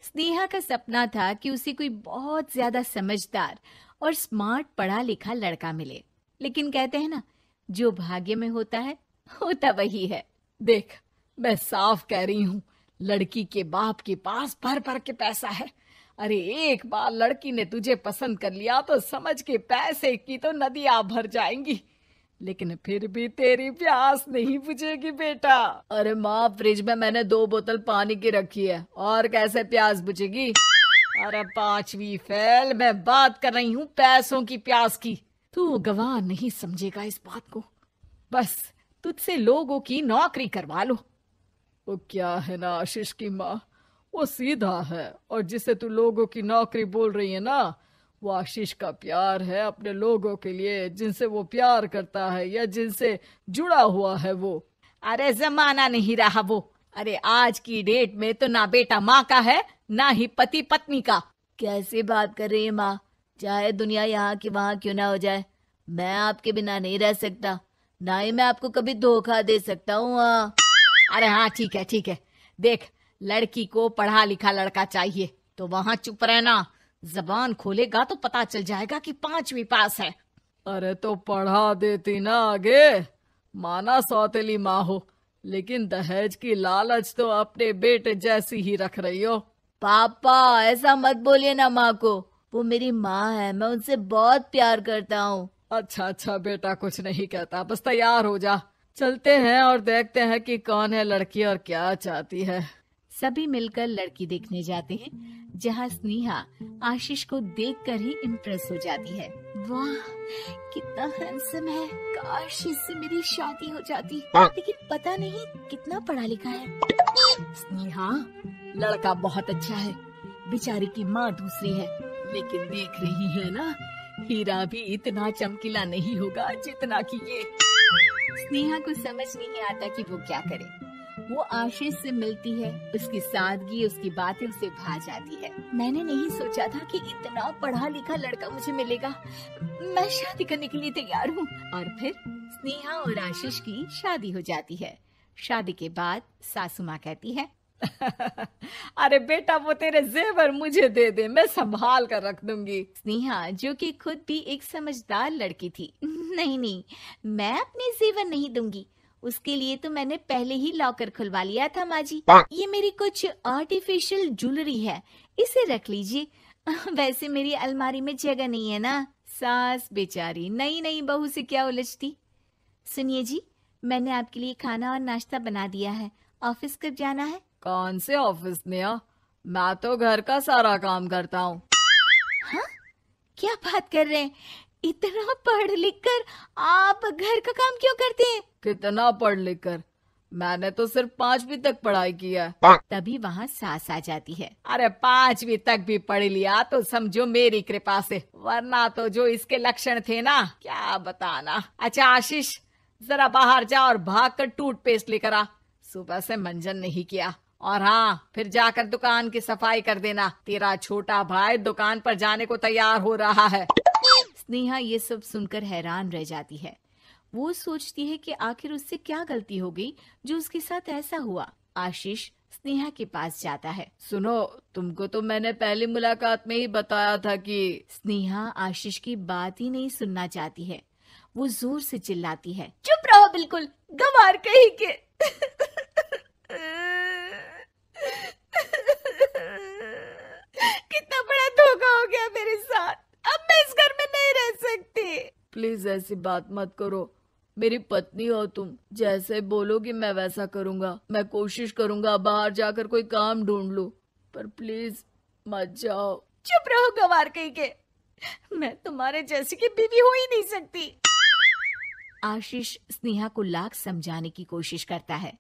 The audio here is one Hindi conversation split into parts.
स्नेहा का सपना था कि उसे कोई बहुत ज्यादा समझदार और स्मार्ट पढ़ा लिखा लड़का मिले, लेकिन कहते हैं ना, जो भाग्य में होता है होता वही है। देख, मैं साफ कह रही हूँ, लड़की के बाप के पास भर भर के पैसा है। अरे एक बार लड़की ने तुझे पसंद कर लिया तो समझ के पैसे की तो नदियां भर जाएंगी, लेकिन फिर भी तेरी प्यास नहीं बुझेगी बेटा। अरे माँ, फ्रिज में मैंने 2 बोतल पानी की रखी है, और कैसे प्यास बुझेगी? अरे 5वीं फेल, मैं बात कर रही हूँ पैसों की प्यास की। तू गवाह नहीं समझेगा इस बात को। बस तुझसे लोगों की नौकरी करवा लो। वो क्या है ना आशीष की माँ, वो सीधा है, और जिसे तू लोगों की नौकरी बोल रही है ना, वो आशीष का प्यार है अपने लोगों के लिए, जिनसे वो प्यार करता है या जिनसे जुड़ा हुआ है वो। अरे जमाना नहीं रहा वो। अरे आज की डेट में तो ना बेटा माँ का है, ना ही पति पत्नी का। कैसी बात कर रही है माँ? चाहे दुनिया यहाँ की वहाँ क्यों ना हो जाए, मैं आपके बिना नहीं रह सकता, ना ही मैं आपको कभी धोखा दे सकता हूँ। अरे हाँ, ठीक है ठीक है। देख, लड़की को पढ़ा लिखा लड़का चाहिए तो वहां चुप रहना। जबान खोलेगा तो पता चल जाएगा कि 5वीं पास है। अरे तो पढ़ा देती ना आगे। माना सौतेली माँ हो, लेकिन दहेज की लालच तो अपने बेटे जैसी ही रख रही हो। पापा ऐसा मत बोलिए ना माँ को, वो मेरी माँ है, मैं उनसे बहुत प्यार करता हूँ। अच्छा अच्छा बेटा, कुछ नहीं कहता, बस तैयार हो जा, चलते हैं और देखते हैं कि कौन है लड़की और क्या चाहती है। सभी मिलकर लड़की देखने जाते हैं, जहाँ स्नेहा आशीष को देखकर ही इम्प्रेस हो जाती है। वाह, कितना हैंडसम है, काश इससे मेरी शादी हो जाती, लेकिन पता नहीं कितना पढ़ा लिखा है। स्नेहा, लड़का बहुत अच्छा है, बेचारी की माँ दूसरी है, लेकिन देख रही है ना, हीरा भी इतना चमकीला नहीं होगा जितना कि ये। स्नेहा को समझ नहीं आता कि वो क्या करे। वो आशीष से मिलती है, उसकी सादगी, उसकी बातें उसे भा जाती है। मैंने नहीं सोचा था कि इतना पढ़ा लिखा लड़का मुझे मिलेगा। मैं शादी करने के लिए तैयार हूँ। और फिर स्नेहा और आशीष की शादी हो जाती है। शादी के बाद सासू माँ कहती है, अरे बेटा, वो तेरे जेवर मुझे दे दे, मैं संभाल कर रख दूंगी। स्नेहा, जो कि खुद भी एक समझदार लड़की थी, नहीं नहीं, मैं अपने जेवर नहीं दूंगी, उसके लिए तो मैंने पहले ही लॉकर खुलवा लिया था माँ जी। ये मेरी कुछ आर्टिफिशियल ज्वेलरी है, इसे रख लीजिए। वैसे मेरी अलमारी में जगह नहीं है ना। सास बेचारी नई नई बहू से क्या उलझती। सुनिए जी, मैंने आपके लिए खाना और नाश्ता बना दिया है, ऑफिस कब जाना है? कौन से ऑफिस ने? मैं तो घर का सारा काम करता हूँ। हाँ, क्या बात कर रहे हैं? इतना पढ़ लिख कर आप घर का काम क्यों करते हैं? कितना पढ़ लिख कर? मैंने तो सिर्फ 5वीं तक पढ़ाई की है। तभी वहाँ सास आ जाती है। अरे 5वीं तक भी पढ़ लिया तो समझो मेरी कृपा से, वरना तो जो इसके लक्षण थे ना, क्या बताना। अच्छा आशीष, जरा बाहर जा और भाग कर टूथपेस्ट लेकर आ, सुबह से मंजन नहीं किया। और हाँ, फिर जाकर दुकान की सफाई कर देना, तेरा छोटा भाई दुकान पर जाने को तैयार हो रहा है। स्नेहा ये सब सुनकर हैरान रह जाती है। वो सोचती है कि आखिर उससे क्या गलती हो गई जो उसके साथ ऐसा हुआ। आशीष स्नेहा के पास जाता है। सुनो, तुमको तो मैंने पहली मुलाकात में ही बताया था कि। स्नेहा आशीष की बात ही नहीं सुनना चाहती है। वो जोर से चिल्लाती है, चुप रहो बिल्कुल, गंवार कहीं के। कितना बड़ा धोखा हो गया मेरे साथ, अब मैं इस घर में नहीं रह सकती। प्लीज ऐसी बात मत करो, मेरी पत्नी हो तुम, जैसे बोलोगी मैं वैसा करूंगा। मैं कोशिश करूंगा बाहर जाकर कोई काम ढूंढ लूं, पर प्लीज मत जाओ। चुप रहो गंवार कहीं के, मैं तुम्हारे जैसी की बीवी हो ही नहीं सकती। आशीष स्नेहा को लाख समझाने की कोशिश करता है,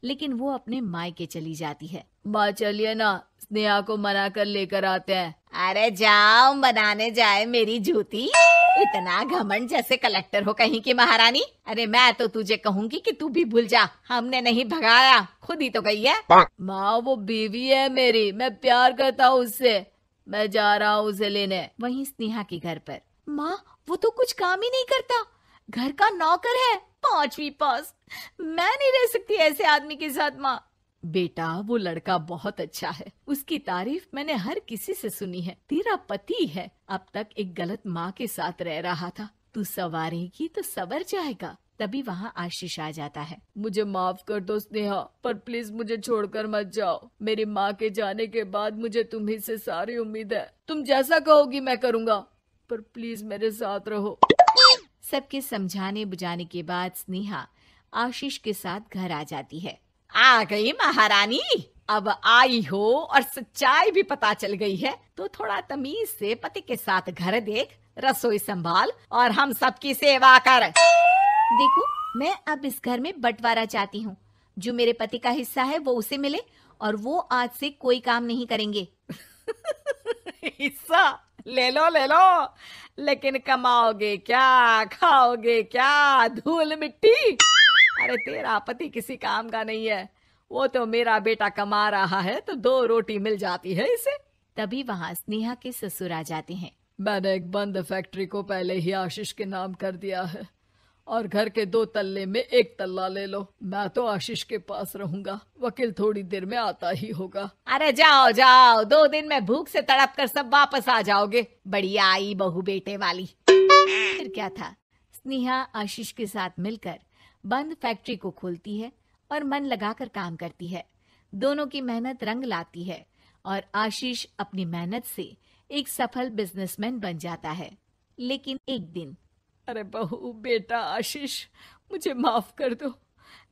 लेकिन वो अपने मायके चली जाती है। माँ चलिए ना, स्नेहा को मना कर लेकर आते हैं। अरे जाओ, बनाने जाए मेरी जूती। इतना घमंड, जैसे कलेक्टर हो कहीं की महारानी। अरे मैं तो तुझे कहूंगी कि तू भी भूल जा, हमने नहीं भगाया, खुद ही तो गई है। माँ वो बीवी है मेरी, मैं प्यार करता हूँ उससे, मैं जा रहा हूँ उसे लेने। वहीं स्नेहा के घर पर, माँ वो तो कुछ काम ही नहीं करता, घर का नौकर है, 5वीं पास। मैं नहीं रह सकती ऐसे आदमी के साथ माँ। बेटा वो लड़का बहुत अच्छा है, उसकी तारीफ मैंने हर किसी से सुनी है। तेरा पति है, अब तक एक गलत माँ के साथ रह रहा था, तू संवारेगी तो संवर जाएगा। तभी वहाँ आशीष आ जाता है। मुझे माफ कर दो स्नेहा, पर प्लीज मुझे छोड़कर मत जाओ। मेरी माँ के जाने के बाद मुझे तुम्ही से सारी उम्मीद है। तुम जैसा कहोगी मैं करूँगा, पर प्लीज मेरे साथ रहो। सबके समझाने बुझाने के बाद स्नेहा आशीष के साथ घर आ जाती है। आ गई महारानी, अब आई हो और सच्चाई भी पता चल गई है, तो थोड़ा तमीज से पति के साथ घर देख, रसोई संभाल और हम सबकी सेवा कर। देखो, मैं अब इस घर में बंटवारा चाहती हूँ। जो मेरे पति का हिस्सा है वो उसे मिले और वो आज से कोई काम नहीं करेंगे। हिस्सा ले लो, लेकिन कमाओगे क्या, खाओगे क्या, धूल मिट्टी? अरे तेरा पति किसी काम का नहीं है, वो तो मेरा बेटा कमा रहा है तो 2 रोटी मिल जाती है इसे। तभी वहाँ स्नेहा के ससुर आ जाते हैं। मैंने एक बंद फैक्ट्री को पहले ही आशीष के नाम कर दिया है और घर के 2 तल्ले में 1 तल्ला ले लो। मैं तो आशीष के पास रहूंगा, वकील थोड़ी देर में आता ही होगा। अरे जाओ जाओ, 2 दिन में भूख से तड़प कर सब वापस आ जाओगे। बढ़िया आई बहू बेटे वाली। फिर क्या था, स्नेहा आशीष के साथ मिलकर बंद फैक्ट्री को खोलती है और मन लगाकर काम करती है। दोनों की मेहनत रंग लाती है और आशीष अपनी मेहनत से एक सफल बिजनेसमैन बन जाता है। लेकिन एक दिन, अरे बहू बेटा आशीष, मुझे माफ कर दो,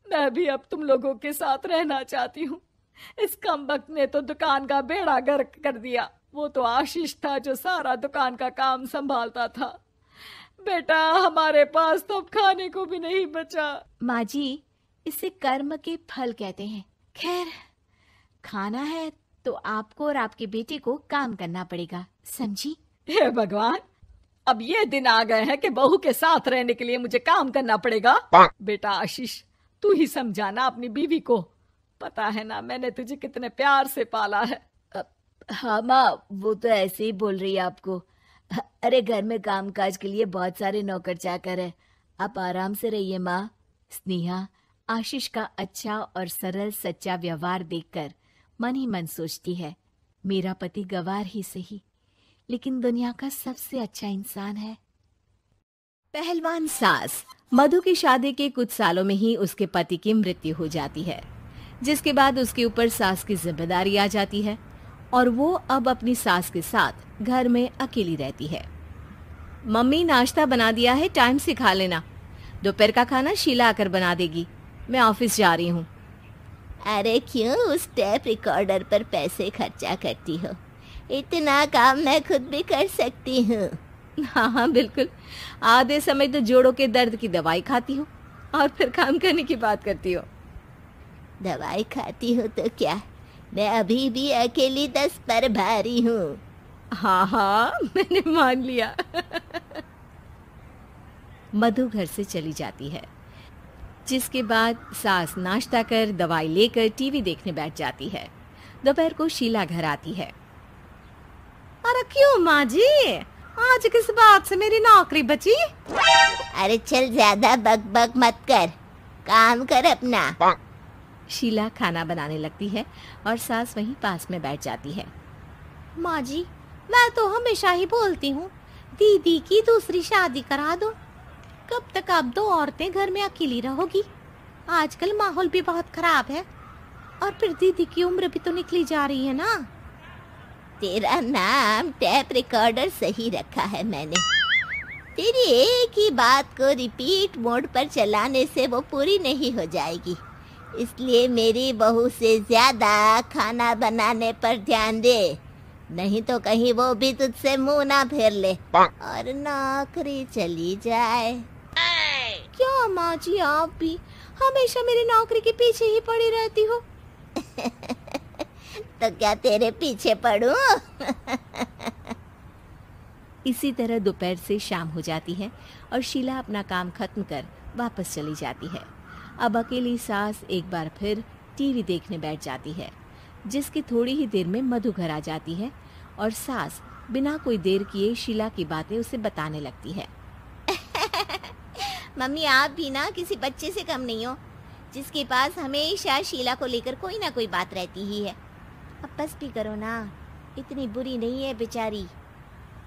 मैं भी अब तुम लोगों के साथ रहना चाहती हूँ। इस कमबख्त ने तो दुकान का बेड़ा गर्क कर दिया। वो तो आशीष था जो सारा दुकान का काम संभालता था। बेटा हमारे पास तो अब खाने को भी नहीं बचा। माँ जी, इसे कर्म के फल कहते हैं। खैर, खाना है तो आपको और आपके बेटे को काम करना पड़ेगा, समझी? हे भगवान, अब ये दिन आ गए हैं कि बहू के साथ रहने के लिए मुझे काम करना पड़ेगा। बेटा आशीष, तू ही समझाना अपनी बीवी को। पता है ना मैंने तुझे कितने प्यार से पाला है। हाँ माँ, वो तो ऐसे ही बोल रही है आपको। अरे घर में कामकाज के लिए बहुत सारे नौकर चाकर है, आप आराम से रहिए माँ। स्नेहा आशीष का अच्छा और सरल सच्चा व्यवहार देखकर मन ही मन सोचती है, मेरा पति गवार ही सही, लेकिन दुनिया का सबसे अच्छा इंसान है। पहलवान सास मधु की शादी के कुछ सालों में ही उसके पति की मृत्यु हो जाती है, जिसके बाद उसके ऊपर सास की जिम्मेदारी आ जाती है और वो अब अपनी सास के साथ घर में अकेली रहती है। मम्मी नाश्ता बना दिया है, टाइम से खा लेना। दोपहर का खाना शीला आकर बना देगी, मैं ऑफिस जा रही हूँ। अरे क्यों उस टेप रिकॉर्डर पर पैसे खर्चा करती हो? इतना काम मैं खुद भी कर सकती हूँ। हाँ बिल्कुल, आधे समय तो जोड़ों के दर्द की दवाई खाती हो और फिर काम करने की बात करती हो। दवाई खाती हूँ तो क्या, मैं अभी भी अकेली 10 पर भारी हूँ। हाँ मैंने मान लिया। मधु घर से चली जाती है, जिसके बाद सास नाश्ता कर दवाई लेकर टीवी देखने बैठ जाती है। दोपहर को शीला घर आती है। अरे क्यों माँ जी, आज किस बात से मेरी नौकरी बची? अरे चल ज्यादा बक मत कर, काम कर अपना। शीला खाना बनाने लगती है और सास वहीं पास में बैठ जाती है। माँ जी, मैं तो हमेशा ही बोलती हूँ दीदी की दूसरी शादी करा दो। कब तक आप 2 औरतें घर में अकेली रहोगी? आजकल माहौल भी बहुत खराब है और फिर दीदी की उम्र भी तो निकली जा रही है ना। तेरा नाम टेप रिकॉर्डर सही रखा है मैंने। तेरी एक ही बात को रिपीट मोड पर चलाने से वो पूरी नहीं हो जाएगी, इसलिए मेरी बहू से ज्यादा खाना बनाने पर ध्यान दे, नहीं तो कहीं वो भी तुझसे मुंह ना फेर ले और नौकरी चली जाए। क्या माँ जी, आप भी हमेशा मेरी नौकरी के पीछे ही पड़ी रहती हो। तो क्या तेरे पीछे पड़ूं? इसी तरह दोपहर से शाम हो जाती है और शीला अपना काम खत्म कर वापस चली जाती है। अब अकेली सास एक बार फिर टीवी देखने बैठ जाती है, जिसकी थोड़ी ही देर में मधु घर आ जाती है और सास बिना कोई देर किए शीला की बातें उसे बताने लगती है। मम्मी, आप भी ना किसी बच्चे से कम नहीं हो। जिसके पास हमेशा शीला को लेकर कोई ना कोई बात रहती ही है। अब बस भी करो ना, इतनी बुरी नहीं है बेचारी।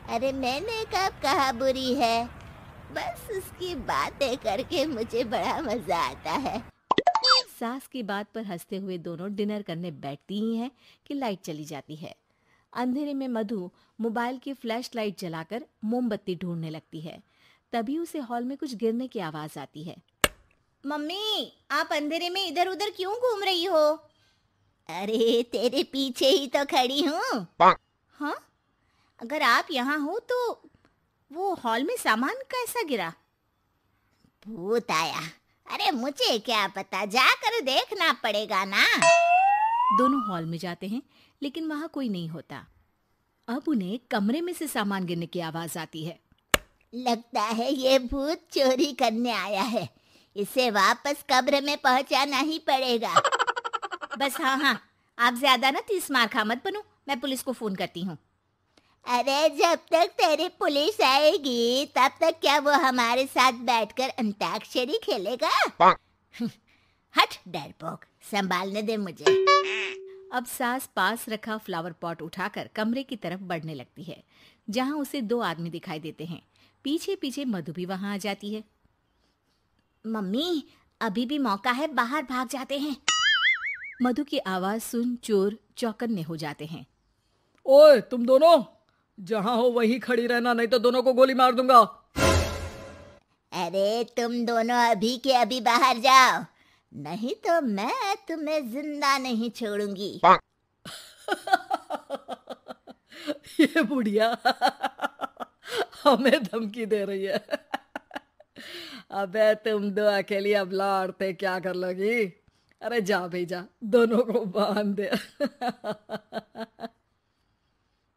अरे मैंने कब कहा बुरी है, बस उसकी बातें करके मुझे बड़ा मजा आता है। सास की बात पर हंसते हुए दोनों डिनर करने बैठती ही हैं कि लाइट चली जाती है। अंधेरे में मधु मोबाइल की फ्लैश लाइट जलाकर मोमबत्ती ढूंढने लगती है। तभी उसे हॉल में कुछ गिरने की आवाज आती है। मम्मी, आप अंधेरे में इधर उधर क्यों घूम रही हो? अरे तेरे पीछे ही तो खड़ी हूँ। हाँ, अगर आप यहाँ हो तो वो हॉल में सामान कैसा गिरा? भूत आया। अरे मुझे क्या पता, जाकर देखना पड़ेगा ना। दोनों हॉल में जाते हैं लेकिन वहां कोई नहीं होता। अब उन्हें कमरे में से सामान गिरने की आवाज आती है। लगता है ये भूत चोरी करने आया है, इसे वापस कब्र में पहुंचाना ही पड़ेगा। बस हाँ, आप ज्यादा ना 30 मार खा मत बनो, मैं पुलिस को फोन करती हूँ। अरे जब तक तेरी पुलिस आएगी तब तक क्या वो हमारे साथ बैठकर अंताक्षरी खेलेगा? हट डरपोक, संभालने दे मुझे। अब सास पास रखा फ्लावर पॉट उठाकर कमरे की तरफ बढ़ने लगती है, जहां उसे 2 आदमी दिखाई देते हैं। पीछे पीछे मधु भी वहां आ जाती है। मम्मी, अभी भी मौका है, बाहर भाग जाते हैं। मधु की आवाज सुन चोर चौकन्ने हो जाते हैं। ओए तुम दोनों, जहां हो वहीं खड़ी रहना, नहीं तो दोनों को गोली मार दूंगा। अरे तुम दोनों अभी के अभी बाहर जाओ, नहीं तो मैं तुम्हें जिंदा नहीं छोड़ूंगी। ये बुढ़िया हमें धमकी दे रही है। अबे तुम दो अकेली अब लड़ते क्या कर लोगी? अरे जा भेजा, दोनों को बांध दे।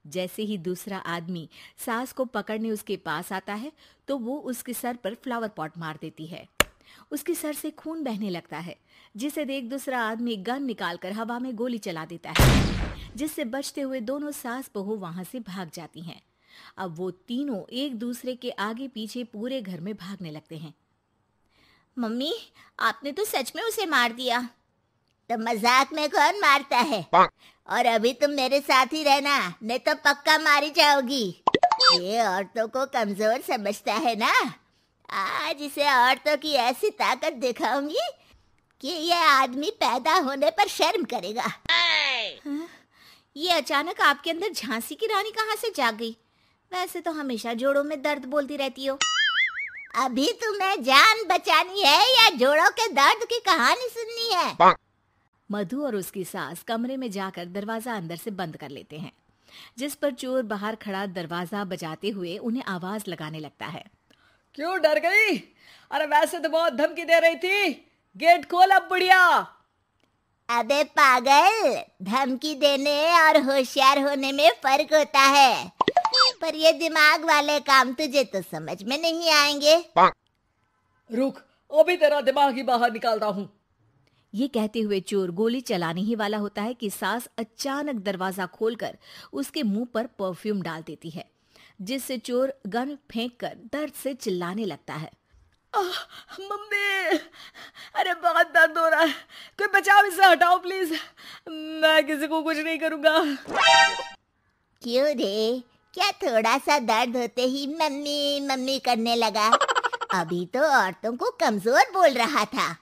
जैसे ही दूसरा आदमी सास को पकड़ने उसके पास आता है तो वो उसके सर पर फ्लावर पॉट मार देती है। उसके सर से खून बहने लगता है, जिसे देख दूसरा आदमी गन निकालकर हवा में गोली चला देता है, जिससे बचते हुए दोनों सास बहू वहां से भाग जाती हैं। अब वो तीनों एक दूसरे के आगे पीछे पूरे घर में भागने लगते हैं। मम्मी, आपने तो सच में उसे मार दिया। तो मजाक में कौन मारता है? और अभी तुम मेरे साथ ही रहना, नहीं तो पक्का मारी जाओगी। ये औरतों को कमजोर समझता है ना। आज इसे औरतों की ऐसी ताकत दिखाऊंगी कि ये आदमी पैदा होने पर शर्म करेगा। हाँ? ये अचानक आपके अंदर झांसी की रानी कहाँ से जाग गई? वैसे तो हमेशा जोड़ों में दर्द बोलती रहती हो। अभी तुम्हें जान बचानी है या जोड़ों के दर्द की कहानी सुननी है? मधु और उसकी सास कमरे में जाकर दरवाजा अंदर से बंद कर लेते हैं, जिस पर चोर बाहर खड़ा दरवाजा बजाते हुए उन्हें आवाज लगाने लगता है। क्यों डर गई? अरे वैसे तो बहुत धमकी दे रही थी, गेट खोल अब बुढ़िया। अबे पागल, धमकी देने और होशियार होने में फर्क होता है, पर ये दिमाग वाले काम तुझे तो समझ में नहीं आएंगे। रुक, अभी तेरा दिमाग ही बाहर निकालता हूँ। ये कहते हुए चोर गोली चलाने ही वाला होता है कि सास अचानक दरवाजा खोलकर उसके मुंह पर परफ्यूम डाल देती है, जिससे चोर गन फेंककर दर्द से चिल्लाने लगता है। मम्मी, अरे बहुत दर्द हो रहा है, कोई बचाओ, इसे हटाओ प्लीज, मैं किसी को कुछ नहीं करूंगा। क्यों रे, क्या थोड़ा सा दर्द होते ही मम्मी मम्मी करने लगा? अभी तो औरतों को कमजोर बोल रहा था।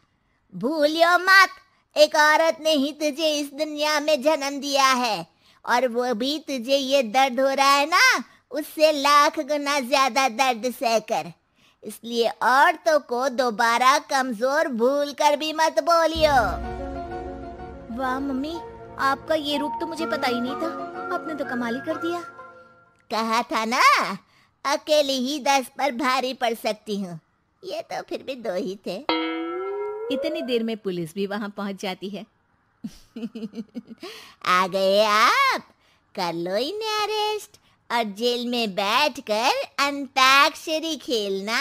भूलियो मत, एक औरत ने ही तुझे इस दुनिया में जन्म दिया है, और वो भी तुझे ये दर्द हो रहा है ना, उससे लाख गुना ज्यादा दर्द सहकर। इसलिए औरतों को दोबारा कमजोर भूल कर भी मत बोलियो। वाह मम्मी, आपका ये रूप तो मुझे पता ही नहीं था, आपने तो कमाल ही कर दिया। कहा था ना, अकेली ही 10 पर भारी पड़ सकती हूँ, ये तो फिर भी 2 ही थे। इतनी देर में पुलिस भी वहां पहुंच जाती है। आ गए आप, कर लो इन्हें अरेस्ट और जेल में बैठकर अंताक्षरी खेलना।